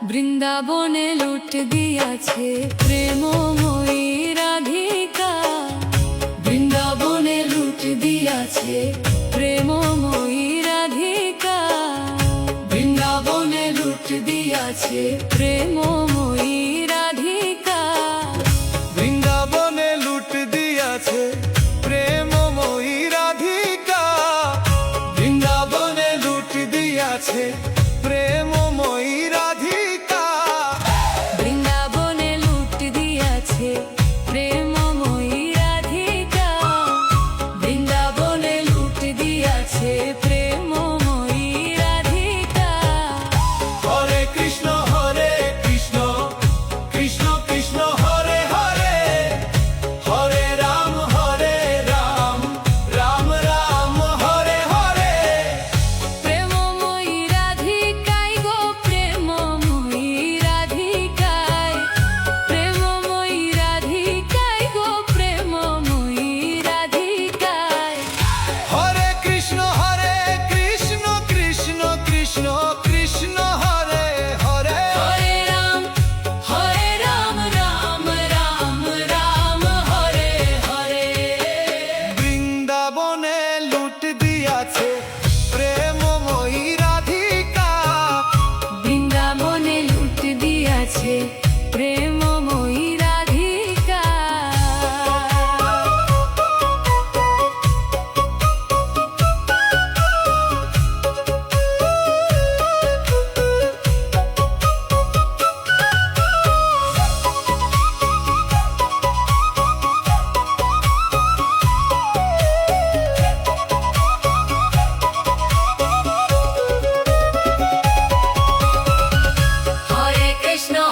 বৃন্দাবনে লুট দিয়াছে প্রেমময়ী রাধিকা। বৃন্দাবনে লুট দিয়াছে প্রেমময়ী রাধিকা। বৃন্দাবনে লুট দিয়াছে প্রেমময়ী রাধিকা। বৃন্দাবনে লুট দিয়াছে প্রেমময়ী রাধিকা। বৃন্দাবনে লুট দিয়াছে প্রেমময়ী রাধিকা। বৃন্দাবনে লুট দিয়াছে প্রেমময়ী রাধিকা। বৃন্দাবনে লুট দিয়াছে প্রেমময়ী রাধিকা। হরে কৃষ্ণ কৃষ্ণ কৃষ্ণ হরে হরে, হরে রাম রাম রাম হরে হরে। প্রেমময়ী রাধিকায় গো প্রেমময়ী রাধিকায়। প্রেমময়ী রাধিকায় গো প্রেমময়ী রাধিকায়। হরে কৃষ্ণ কৃষ্ণ কৃষ্ণ কৃষ্ণ হরে হরে। হরে রাম রাম রাম হরে হরে। বৃন্দাবনে লুট দিয়াছে প্রেমময়ী রাধিকা। বৃন্দাবনে লুট দিয়াছে প্রেমময়ী রাধিকা।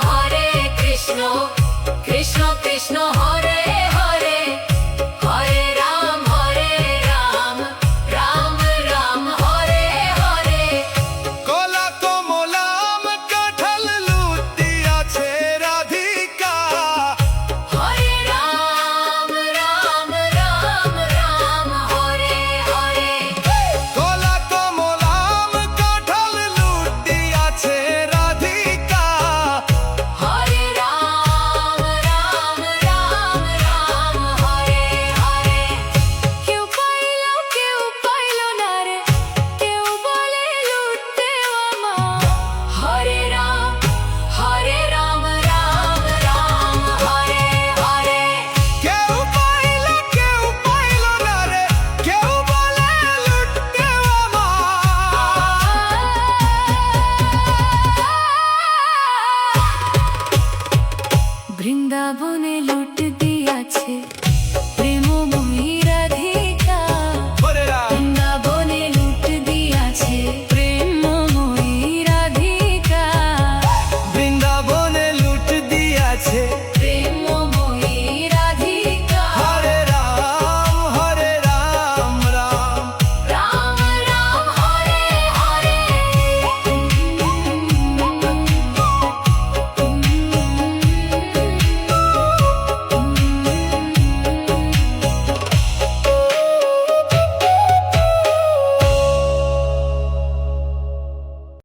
হরে কৃষ্ণ কৃষ্ণ কৃষ্ণ হরে